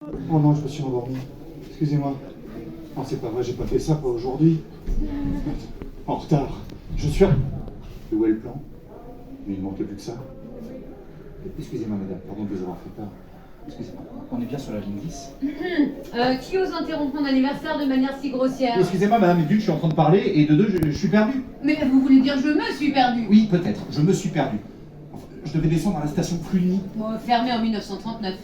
Oh non, je me suis endormi. Excusez-moi. Non, c'est pas vrai, j'ai pas fait ça pour aujourd'hui. En retard. Je suis... Où est le plan? Mais il ne manquait plus que ça. Excusez-moi, madame, pardon de vous avoir fait peur. Excusez-moi, on est bien sur la ligne 10? Qui ose interrompre mon anniversaire de manière si grossière? Excusez-moi, madame, d'une, je suis en train de parler, et de deux, je suis perdu. Mais vous voulez dire je me suis perdu? Oui, peut-être, je me suis perdu. Enfin, je devais descendre à la station Cluny. Bon, fermé en 1939.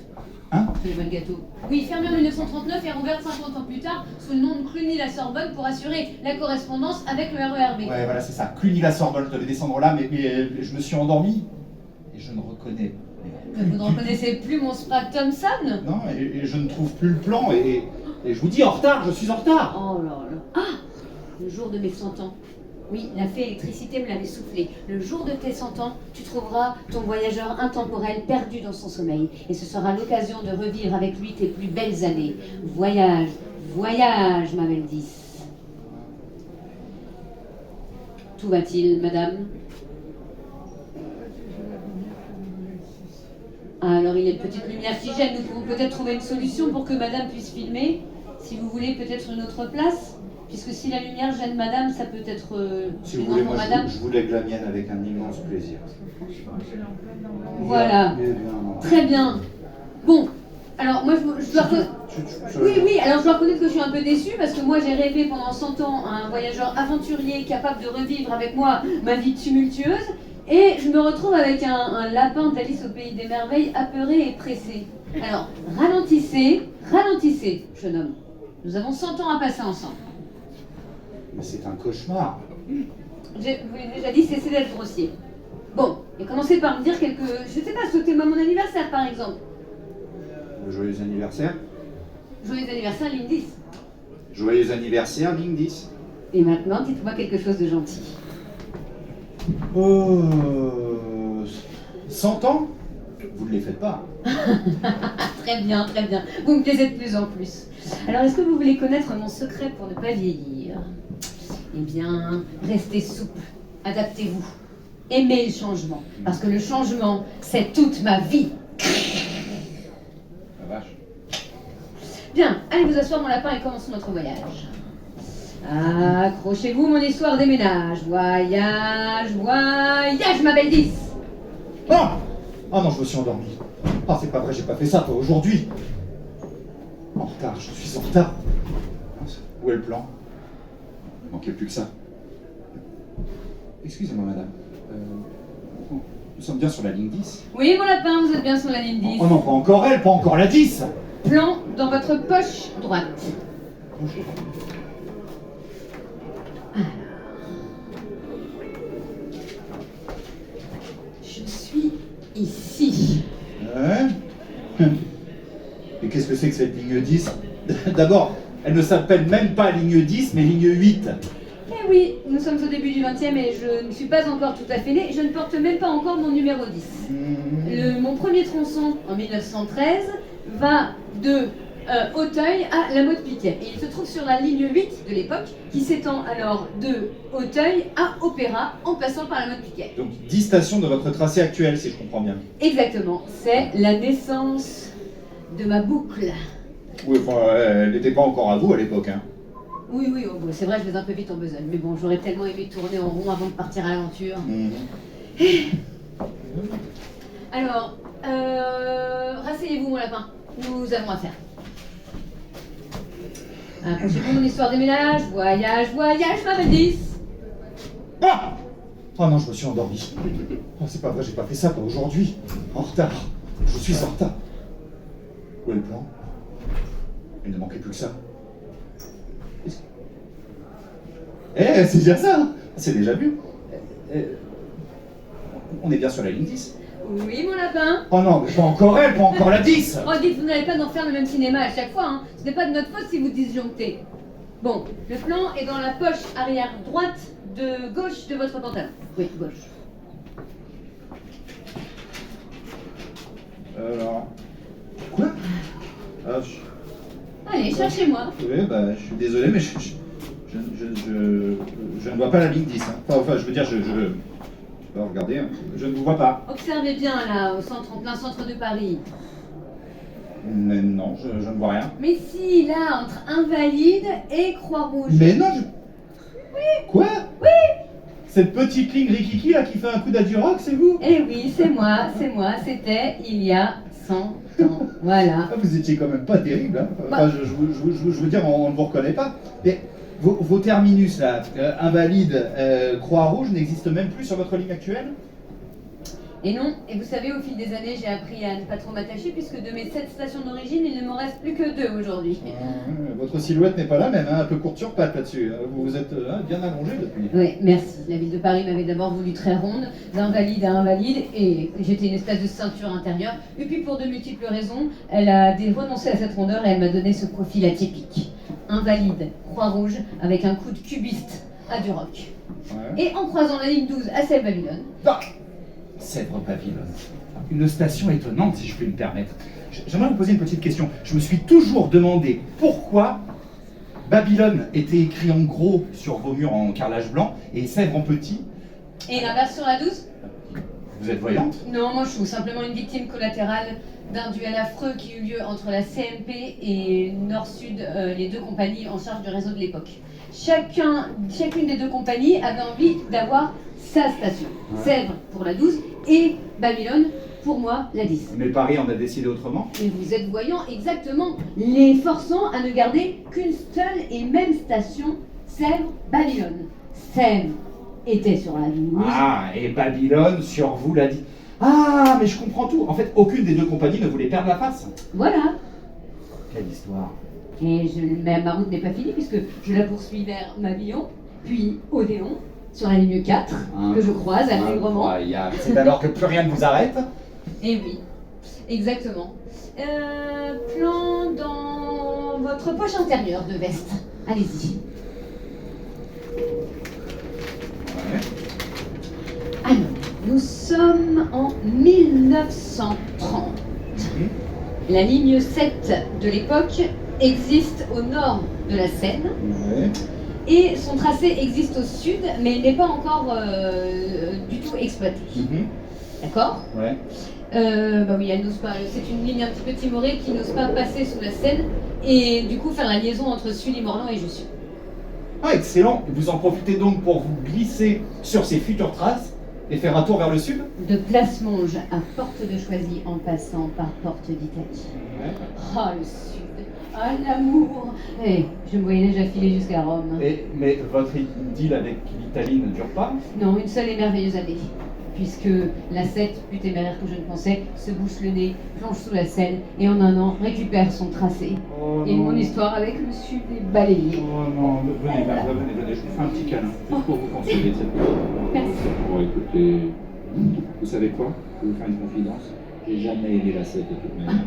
Hein? C'est le bon gâteau. Oui, fermé en 1939 et rouvert 50 ans plus tard sous le nom de Cluny-la-Sorbonne pour assurer la correspondance avec le RERB. Ouais, voilà, c'est ça. Cluny-la-Sorbonne, je devais descendre là, mais je me suis endormi. Et je ne reconnais pas. Mais vous ne reconnaissez plus mon Sprague Thompson? Non, et je ne trouve plus le plan, et je vous dis, en retard, je suis en retard. Oh là là. Ah! Le jour de mes 100 ans. Oui, la fée électricité me l'avait soufflé. Le jour de tes 100 ans, tu trouveras ton voyageur intemporel perdu dans son sommeil. Et ce sera l'occasion de revivre avec lui tes plus belles années. Voyage, voyage, ma belle 10. Tout va-t-il, madame? Ah, alors il y a une petite lumière qui gêne. Nous pouvons peut-être trouver une solution pour que madame puisse filmer. Si vous voulez, peut-être une autre place. Puisque si la lumière gêne madame, ça peut être Si vous gênant voulez, pour moi, madame. je vous lègue la mienne avec un immense plaisir. Voilà. Eh bien, Très bien. Bon, alors moi je dois... Oui, alors je dois reconnaître que je suis un peu déçue parce que moi j'ai rêvé pendant 100 ans à un voyageur aventurier capable de revivre avec moi ma vie tumultueuse et je me retrouve avec un lapin d'Alice au Pays des Merveilles apeuré et pressé. Alors, ralentissez, jeune homme. Nous avons 100 ans à passer ensemble. mais c'est un cauchemar. Je vous l'ai déjà dit, cessez d'être grossier. Bon, et commencez par me dire quelques... Je sais pas, souhaitez-moi mon anniversaire par exemple. Joyeux anniversaire. Joyeux anniversaire, ligne 10. Joyeux anniversaire, ligne 10. Et maintenant, dites-moi quelque chose de gentil. 100 ans? Vous ne les faites pas. Très bien, très bien. Vous me plaisez de plus en plus. Alors, est-ce que vous voulez connaître mon secret pour ne pas vieillir? Eh bien, restez souple, adaptez-vous, aimez le changement, parce que le changement, c'est toute ma vie. La vache. Bien, allez vous asseoir mon lapin et commençons notre voyage. Accrochez-vous, mon histoire des ménages. Voyage, voyage, ma belle 10. Ah! Ah non, je me suis endormi. Ah, c'est pas vrai, j'ai pas fait ça pour aujourd'hui. En retard, je suis en retard. Où est le plan? Il manquait plus que ça. Excusez-moi, madame. Nous sommes bien sur la ligne 10? Oui, mon lapin, vous êtes bien sur la ligne 10. Oh non, pas encore elle, pas encore la 10! Plan dans votre poche droite. Je suis ici. Ouais? Et qu'est-ce que c'est que cette ligne 10? D'abord, elle ne s'appelle même pas ligne 10, mais ligne 8. Eh oui, nous sommes au début du 20e et je ne suis pas encore tout à fait née. Je ne porte même pas encore mon numéro 10. Mon premier tronçon, en 1913, va de Auteuil à La Motte-Piquet. Et il se trouve sur la ligne 8 de l'époque, qui s'étend alors de Auteuil à Opéra, en passant par La Motte-Piquet. Donc 10 stations de votre tracé actuel, si je comprends bien. Exactement, c'est la naissance de ma boucle. Oui, enfin, elle n'était pas encore à vous à l'époque, hein. Oui, oh, bon, c'est vrai, je vais un peu vite en besogne, mais bon, j'aurais tellement aimé tourner en rond avant de partir à l'aventure. Alors, rasseyez-vous, mon lapin, nous avons affaire. Approchez-vous, mon histoire des ménages. Voyage, voyage, ma belle 10. Ah! Oh non, je me suis endormi. Oh, c'est pas vrai, j'ai pas fait ça pour aujourd'hui. En retard. Je suis en retard. Où est le plan? Il ne manquait plus que ça. Eh, c'est déjà ça! C'est déjà vu. On est bien sur la ligne 10? Oui, mon lapin. Oh non, mais pas encore elle, pas encore la 10! Oh, dites, vous n'allez pas nous refaire le même cinéma à chaque fois, hein. Ce n'est pas de notre faute si vous disjonctez. Bon, le plan est dans la poche arrière droite de gauche de votre pantalon. Oui, gauche. Alors... Quoi? Ah, Allez, cherchez-moi. oui, bah, je suis désolé, mais je ne vois pas la ligne 10. Hein. Enfin, je veux dire, regardez, hein. Je ne vous vois pas. Observez bien, là, au centre, en plein centre de Paris. Mais non, je ne vois rien. Mais si, là, entre Invalide et Croix-Rouge. Mais non, je... Quoi? Oui. Cette petite ligne Rikiki là qui fait un coup d'Aduroc, c'est vous? Eh oui, c'est moi, c'était il y a 100 ans. Voilà. Ah, vous étiez quand même pas terrible, hein. Enfin, je veux dire, on ne vous reconnaît pas. Mais vos terminus là, Invalide, Croix-Rouge, n'existent même plus sur votre ligne actuelle? Et non, et vous savez, au fil des années, j'ai appris à ne pas trop m'attacher, puisque de mes 7 stations d'origine, il ne m'en reste plus que 2 aujourd'hui. Votre silhouette n'est pas la même, hein, un peu courte sur patte là-dessus. Vous vous êtes bien allongé depuis. Oui, merci. La ville de Paris m'avait d'abord voulu très ronde, d'Invalide à Invalide, et j'étais une espèce de ceinture intérieure. Et puis pour de multiples raisons, elle a renoncé à cette rondeur et elle m'a donné ce profil atypique. Invalide, Croix-Rouge, avec un coup de cubiste à Duroc. Ouais. Et en croisant la ligne 12 à Sèvres-Babylone. Ah, Sèvres-Babylone. Une station étonnante, si je puis me permettre. J'aimerais vous poser une petite question. Je me suis toujours demandé pourquoi Babylone était écrit en gros sur vos murs en carrelage blanc et Sèvres en petit. Et l'inverse sur la 12 ? Vous êtes voyante? Non, moi je suis simplement une victime collatérale d'un duel affreux qui eut lieu entre la CMP et Nord-Sud, les deux compagnies en charge du réseau de l'époque. Chacune des deux compagnies avait envie d'avoir sa station. Ouais. Sèvres pour la 12 et Babylone pour moi la 10. Mais Paris en a décidé autrement? Et vous êtes voyant exactement, les forçant à ne garder qu'une seule et même station, Sèvres-Babylone. Sèvres était sur la 12. Ah, et Babylone sur vous l'a dit. Ah, mais je comprends tout. En fait, aucune des deux compagnies ne voulait perdre la face. Voilà. Quelle histoire. Et ma route n'est pas finie puisque je la poursuis vers Mabillon, puis Odéon, sur la ligne 4, que je croise allègrement. C'est alors que plus rien ne vous arrête? Eh oui, exactement. Plan dans votre poche intérieure de veste. Allez-y. Ouais. Alors, nous sommes en 1930. La ligne 7 de l'époque existe au nord de la Seine. Ouais. Et son tracé existe au sud, mais il n'est pas encore du tout exploité. D'accord? Ouais. Bah oui, elle n'ose pas. C'est une ligne un petit peu timorée qui n'ose pas passer sous la Seine et du coup faire la liaison entre Sully-Morland et Jussieu. Ah, excellent! Vous en profitez donc pour vous glisser sur ces futures traces et faire un tour vers le sud? De Place Monge à Porte de Choisy en passant par Porte d'Italie. Ouais. Ah, le sud! Ah, l'amour! Eh, je me voyais déjà filer jusqu'à Rome. Mais votre deal avec l'Italie ne dure pas? Non, une seule et merveilleuse année. Puisque la 7, plus téméraire que je ne pensais, se bouche le nez, plonge sous la Seine et en un an récupère son tracé. Oh, et mon histoire avec le sud est balayée. Oh non, venez, je vous fais un petit câlin, juste pour vous consoler de cette question. Merci. Bon, écoutez, vous savez quoi? Je vais vous faire une confidence. J'ai jamais aimé la 7 de toute manière.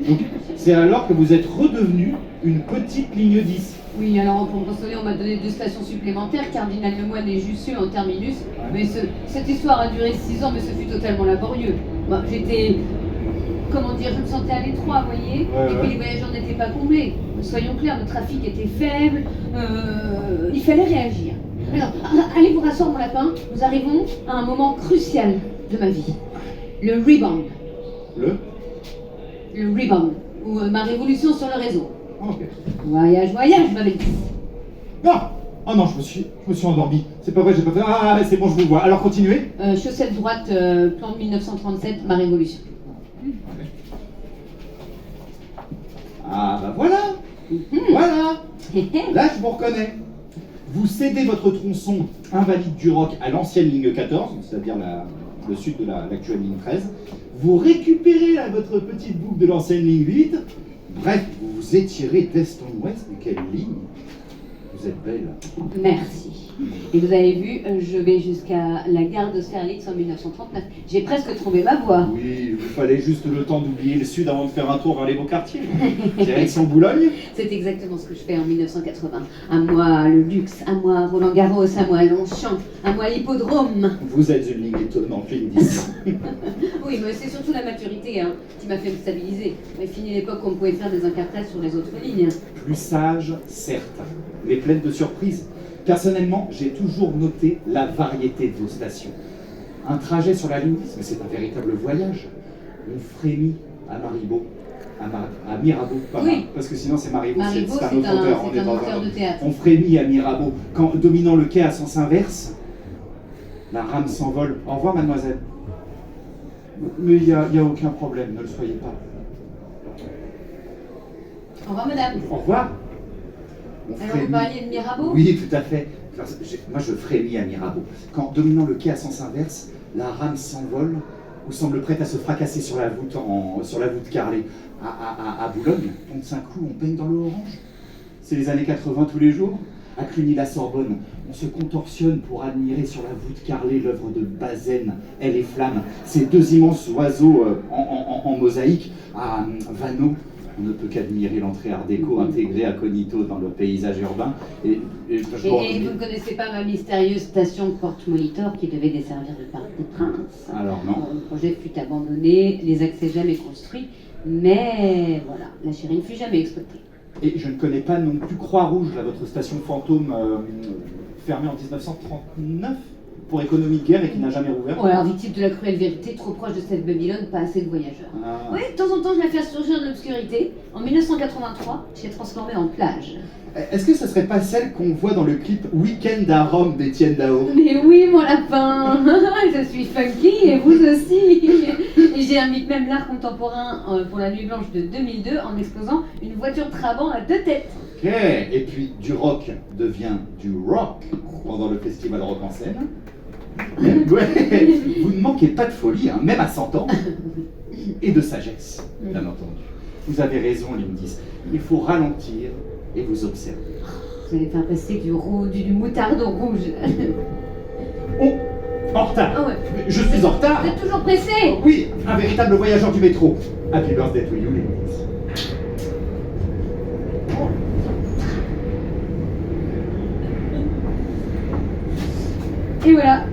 Donc, c'est alors que vous êtes redevenu une petite ligne 10. Oui, alors pour me consoler, on m'a donné 2 stations supplémentaires, Cardinal Lemoine et Jussieu en terminus. Ouais. Mais cette histoire a duré 6 ans, mais ce fut totalement laborieux. Moi, j'étais, comment dire, je me sentais à l'étroit, vous voyez, et puis les voyageurs n'étaient pas comblés. Soyons clairs, le trafic était faible, il fallait réagir. Alors, allez vous rasseoir mon lapin, nous arrivons à un moment crucial de ma vie. Le rebound. Le rebound, ou ma révolution sur le réseau. Ok. Voyage, ma belle. Non! Oh non, je me suis endormi. C'est pas vrai, j'ai pas fait. Ah, c'est bon, je vous vois. Alors continuez. Chaussette droite, plan de 1937, ma révolution. Ah bah voilà. Voilà. Là, je vous reconnais. Vous cédez votre tronçon Invalide du Roc à l'ancienne ligne 14, c'est-à-dire le sud de l'actuelle ligne 13. Vous récupérez votre petite boucle de l'ancienne ligne 8. Bref, vous vous étirez d'est en ouest, mais quelle ligne! Vous êtes belle. Merci. Et vous avez vu, je vais jusqu'à la gare d'Austerlitz en 1939. J'ai presque trouvé ma voie. Oui, il vous fallait juste le temps d'oublier le sud avant de faire un tour vers les beaux quartiers. Direction Boulogne. C'est exactement ce que je fais en 1980. À moi le luxe, à moi Roland Garros, à moi Longchamp, à moi l'hippodrome. Vous êtes une ligne étonnante, ligne 10. Oui, mais c'est surtout la maturité qui m'a fait me stabiliser. Mais fini l'époque où on pouvait faire des incartades sur les autres lignes. Plus sage, certes, mais pleine de surprises. Personnellement, j'ai toujours noté la variété de vos stations. Un trajet sur la ligne 10, mais c'est un véritable voyage. On frémit à Maribo. À Mirabeau, pas Oui. mal, parce que sinon c'est Marivaux, Marivaux, c'est un autre auteur, on c'est est un dans auteur de théâtre. On frémit à Mirabeau. Quand, dominant le quai à sens inverse, la rame s'envole. Au revoir, mademoiselle. Mais il n'y a aucun problème, ne le soyez pas. Au revoir, madame. Au revoir. On Alors, frémit. vous parliez de Mirabeau? Oui, tout à fait. Moi, je frémis à Mirabeau. Quand, dominant le quai à sens inverse, la rame s'envole ou semble prête à se fracasser sur la voûte, sur la voûte carrelée. À Boulogne, on tient un coup, on peigne dans l'eau orange. C'est les années 80 tous les jours. À Cluny-la-Sorbonne, on se contorsionne pour admirer sur la voûte carrelée l'œuvre de Bazaine, Elle et Flamme, ces deux immenses oiseaux en mosaïque. À Vanneau, on ne peut qu'admirer l'entrée art déco intégrée à Cognito dans le paysage urbain. Et vous ne connaissez pas ma mystérieuse station Porte-Molitor qui devait desservir le Parc des Princes? Alors non. Le projet fut abandonné, les accès jamais construits, mais voilà, la chérie ne fut jamais exploitée. Et je ne connais pas non plus Croix-Rouge, là, votre station fantôme fermée en 1939 pour économie de guerre et qui n'a jamais rouvert. Ouais, alors victime de la cruelle vérité, trop proche de cette Babylone, pas assez de voyageurs. Ah. Oui, de temps en temps, je la fais surgir de l'obscurité. En 1983, je l'ai transformée en plage. Est-ce que ce serait pas celle qu'on voit dans le clip Week-end à Rome d'Étienne Dao? Mais oui, mon lapin. Je suis funky et vous aussi. Et j'ai invité même l'art contemporain pour la Nuit Blanche de 2002 en exposant une voiture Trabant à 2 têtes. Ok, et puis du rock devient du rock pendant le festival Rock en scène. Ouais, vous ne manquez pas de folie, hein, même à 100 ans, et de sagesse, bien entendu. Vous avez raison, Lindis. Il faut ralentir et vous observer. Vous allez faire passer du moutarde au rouge. Oh, en retard. Ah ouais. Je suis en retard. Vous êtes toujours pressé. Oui, un véritable voyageur du métro. Happy birthday to you, Lindis. Et voilà.